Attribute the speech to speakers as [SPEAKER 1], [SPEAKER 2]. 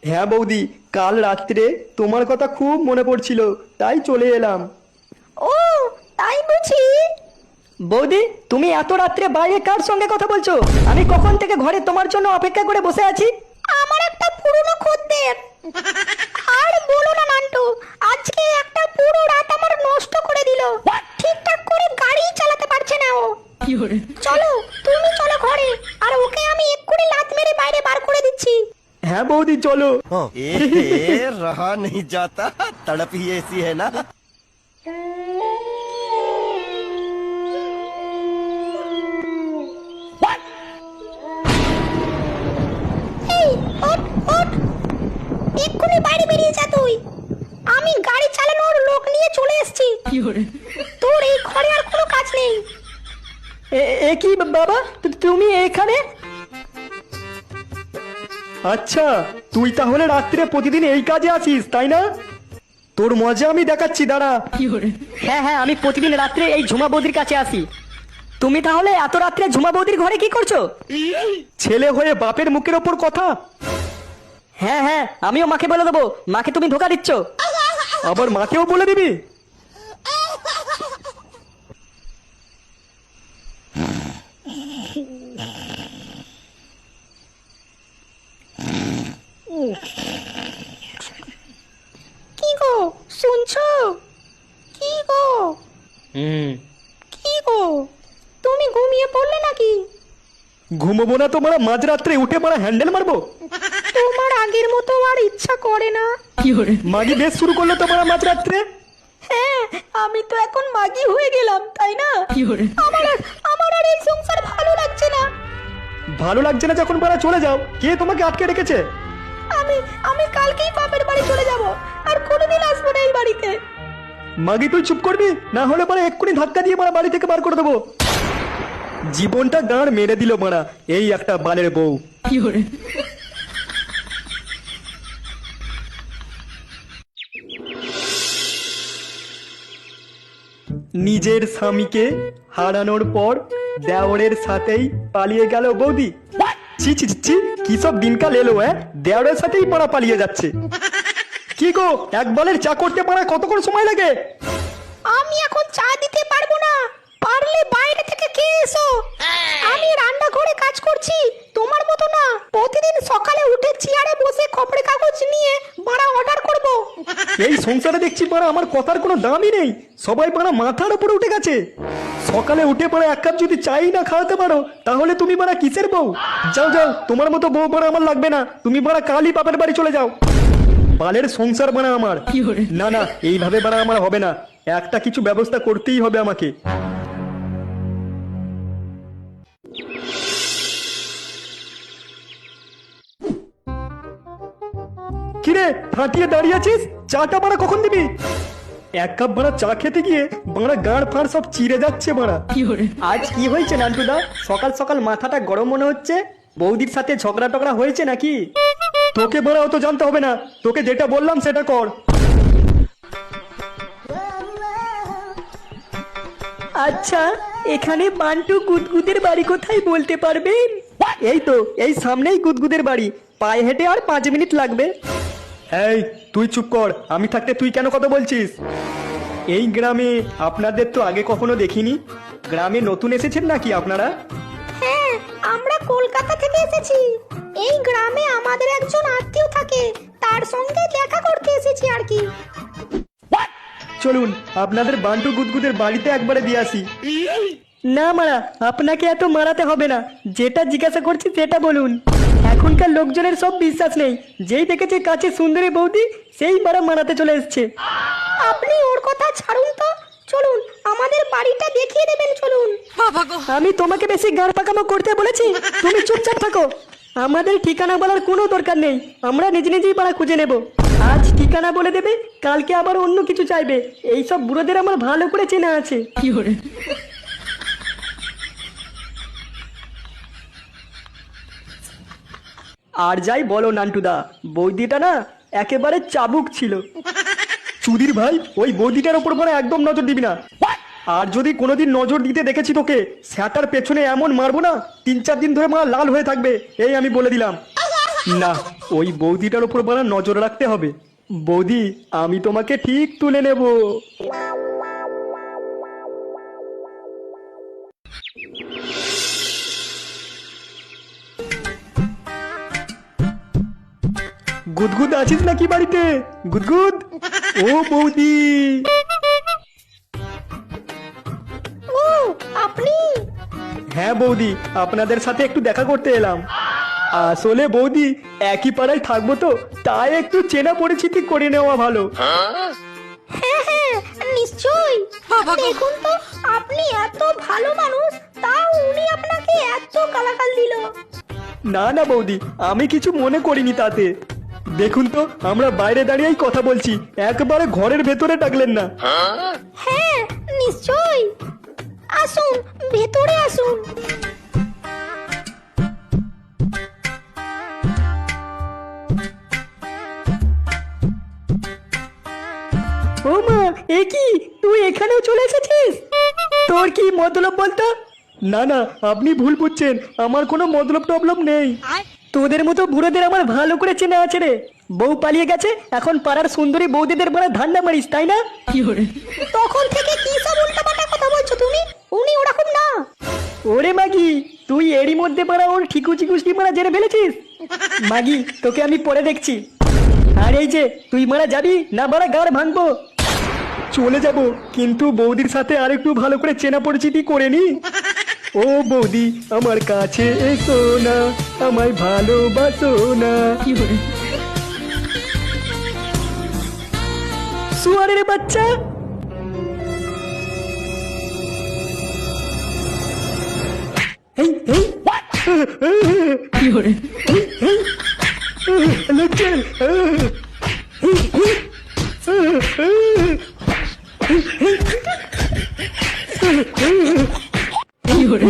[SPEAKER 1] হ্যাঁ বৌদি, কাল রাত্রে তোমার কথা খুব মনে পড়ছিল, তাই চলে এলাম।
[SPEAKER 2] ও, তাই বুঝি?
[SPEAKER 1] বৌদি, তুমি এত রাত্রে বাইরে কার সঙ্গে কথা বলছো? আমি কখন থেকে ঘরে তোমার জন্য অপেক্ষা করে বসে আছি।
[SPEAKER 2] আমার একটা পুরনো খদ্দের। আর বলো না নান্টু, আজকে একটা পুরো রাত আমার নষ্ট করে দিল। ঠিকঠাক করে গাড়ি চালাতে পারছে না ও। চলো, তুমি চলো ঘরে, আর ওকে আমি এক্ষুনি লাত মেরে বাইরে বার করে দিচ্ছি।
[SPEAKER 1] হ্যাঁ বৌদি, চলো।
[SPEAKER 3] रहा नहीं जाता, तड़प ही ऐसी है ना।
[SPEAKER 2] এই, ওঠ, ওঠ। এক্ষুনি বাইরে বেরিয়ে যা তুই। আমি গাড়ি চালানোর লোক নিয়ে চলে এসেছি। তোর এই ঘরে আর কোনো কাজ নেই।
[SPEAKER 1] এ কি বাবা, তুমি এখানে? আচ্ছা, তুই তাহলে রাত্রে প্রতিদিন এই কাজে আছিস, তাই না? তোর মজা আমি দেখাচ্ছি, দাঁড়া। হ্যাঁ হ্যাঁ, আমি প্রতিদিন রাত্রে এই ঝুমা বৌদির কাছে আসি। তুমি তাহলে এত রাত্রে ঝুমা বৌদির ঘরে কি করছো? ছেলে হয়ে বাপের মুখের ওপর কথা। হ্যাঁ হ্যাঁ, আমিও মাকে বলে দেবো। মাকে তুমি ধোকা দিচ্ছ। আবার মাকেও বলে দিবি?
[SPEAKER 2] কি গো, শুনছো? কি গো, কি গো, তুমি ঘুমিয়ে পড়লে নাকি?
[SPEAKER 1] ঘুমোবো না তো মারা, মাঝরাত্রে উঠে মারা হ্যান্ডেল মারবো?
[SPEAKER 2] তোমার আগের মতো আর ইচ্ছা করে না?
[SPEAKER 1] মাগি বেশ শুরু করলো তো মারা মাঝরাত্রে।
[SPEAKER 2] হ্যাঁ, আমি তো এখন মাগি হয়ে গেলাম, তাই না? আমার আমার আর এই সংসার ভালো লাগছে না।
[SPEAKER 1] ভালো লাগছে না যখন মারা, চলে যাও। কে তোমাকে আটকে রেখেছে?
[SPEAKER 2] আমি আমি কালকেই বাপের বাড়ি চলে যাব, আর কোনোদিন আসবো না এই বাড়িতে।
[SPEAKER 1] মাগি তুই চুপ করবি, না হলে মারা এক্ষুনি ধাক্কা দিয়ে মারা বাড়ি থেকে বার করে দেবো। জীবনটা গাঁড় মেরে দিল মারা, এই একটা বালের বউ। নিজের স্বামীকে হারানোর পর দেওরের সাথেই পালিয়ে গেল বৌদি। ছি ছি ছি ছি, কি সব দিনকাল এলো! দেওরের সাথেই পাড়া পালিয়ে যাচ্ছে। কি গো, এক বালের চা করতে পারা কতক্ষণ সময় লাগে?
[SPEAKER 2] আমি এখন চা দিতে পারবো না, পারলে বাইরে থেকে খেয়ে এসো। আমি রান্নাঘরে কাজ করছি, তোমার মতো না প্রতিদিন সকালে উঠে চেয়ারে বসে খবরের কাগজ নিয়ে বড় অর্ডার করব।
[SPEAKER 1] এই সংসারে দেখছি পাড়া আমার কথার কোনো দামই নেই। সবাই পাড়া মাথার উপরে উঠে গেছে। সকালে উঠে পাড়া এক কাপ যদি চাই না খাওয়াতে পারো, তাহলে তুমি পাড়া কিসের বউ? যাও যাও, তোমার মতো বউ পাড়া আমার লাগবে না। তুমি পাড়া কালই বাপের বাড়ি চলে যাও। বালের সংসার বানা আমার। না না, এইভাবে বানা আমার হবে না। একটা কিছু ব্যবস্থা করতেই হবে আমাকে। কিরে, ফাটিয়ে দাঁড়িয়ে আছিস? চাটা বাড়া কখন দিবি? এক কাপ বাড়া চা খেতে গিয়ে বাড়া গাঁড় ফাড় সব চিড়ে যাচ্ছে বাড়া। আজ কি হয়েছে নান্টুদা? সকাল সকাল মাথাটা গরম মনে হচ্ছে। বৌদির সাথে ঝগড়া টগড়া হয়েছে নাকি? তোকে বাড়া অত জানতে হবে না, তোকে যেটা বললাম সেটা কর। আচ্ছা, এখানে বান্টু গুদগুদের বাড়ি কোথায় বলতে পারবেন? এই তো, এই সামনেই গুদগুদের বাড়ি। পায়ে হেঁটে আর 5 মিনিট লাগবে। এই তুই চুপ কর, আমি থাকতে তুই কেন কথা বলছিস? এই গ্রামে আপনাদের তো আগে কখনো দেখিনি। গ্রামে নতুন এসেছেন নাকি আপনারা?
[SPEAKER 2] হ্যাঁ, আমরা কলকাতা থেকে এসেছি। এই গ্রামে আমাদের একজন আত্মীয় থাকে, তার সঙ্গে দেখা করতে এসেছি আর কি।
[SPEAKER 1] চলুন আপনাদের বান্টু গুদগুদের বাড়িতে একবারে দিয়ে আসি। না মারা, আপনাকে এত মারাতে হবে না। যেটা জিজ্ঞাসা করছি সেটা বলুন। এখনকার লোকজনের সব বিশ্বাস নেই। যেই দেখেছে কাছে সুন্দরী বৌদি, সেই মারা মারাতে চলে এসছে।
[SPEAKER 2] আপনি ওর কথা ছাড়ুন তো, চলুন আমাদের বাড়িটা দেখিয়ে দেবেন, চলুন।
[SPEAKER 1] আমি তোমাকে বেশি গাড় পাকামো করতে বলেছি? তুমি চুপচাপ থাকো। আমাদের ঠিকানা বলার কোনো দরকার নেই, আমরা নিজে নিজেই পাড়া খুঁজে নেব। আজ ঠিকানা বলে দেবে, কালকে আবার অন্য কিছু চাইবে। এইসব বুড়োদের আমার ভালো করে চেনা আছে। আর যাই বলো নান্টুদা, বৌদিটা না একেবারে চাবুক ছিল। চুদির ভাই, ওই বৌদিটার ওপর পরে একদম নজর দিবি না। আর যদি কোনোদিন নজর দিতে দেখেছি তোকে, স্যাটার পেছনে এমন মারবো না 3-4 দিন ধরে মা লাল হয়ে থাকবে, এই আমি বলে দিলাম। না, ওই বৌদিটার উপর বলা নজর রাখতে হবে। বৌদি, আমি তোমাকে ঠিক তুলে নেব। গুদগুদ আছিস নাকি বাড়িতে? গুদগুদ, ও বৌদি।
[SPEAKER 2] ও আপনি?
[SPEAKER 1] হ্যাঁ বৌদি, আপনাদের সাথে একটু দেখা করতে এলাম। আসলে বৌদি, একই পাড়ায় থাকবো তো, তাই একটু চেনা পরিচিতি করে নেওয়া ভালো।
[SPEAKER 2] হ্যাঁ হ্যাঁ নিশ্চয়ই। দেখুন তো, আপনি এত ভালো মানুষ, তাও উনি আপনাকে এত গালাগাল দিল।
[SPEAKER 1] না না বৌদি, আমি কিছু মনে করিনি তাতে। দেখুন তো, আমরা বাইরে দাঁড়িয়েই কথা বলছি, একবারে ঘরের ভেতরে ডাকলেন না।
[SPEAKER 2] হ্যাঁ নিশ্চয়ই, আসুন ভেতরে আসুন।
[SPEAKER 1] ও মা, এ কি, তুই এখানেও চলে এসেছিস? তোর কি মতলব বলতো? না না, আপনি ভুল বুঝছেন, আমার কোনো মতলব টবলব নেই। তোদের মতো বুড়োদের আমার ভালো করে চেনা আছে রে। বউ পালিয়ে গেছে, এখন পাড়ার সুন্দরী বৌদিদের বলে ধান্দা মারিস, তাই না?
[SPEAKER 2] তখন থেকে কি সব উল্টাপাল্টা কথা বলছো তুমি? উনি ওরকম না।
[SPEAKER 1] ওরে মাগি, তুই এরই মধ্যে পাড়া ওর ঠিকুচি কুচকি মারা জেনে ফেলেছিস। মাগি, তোকে আমি পরে দেখছি। আর এই যে, তুই মারা যাবি না মারা গাড় ভাঙবো। চলে যাব, কিন্তু বৌদির সাথে আর একটু ভালো করে চেনা পরিচিতি করে নি। ও বৌদি, আমার কাছে এসো না, আমায় ভালোবাসো না। সুয়ারের বাচ্চা। এই এই কি হরে লাগছে। কি হরে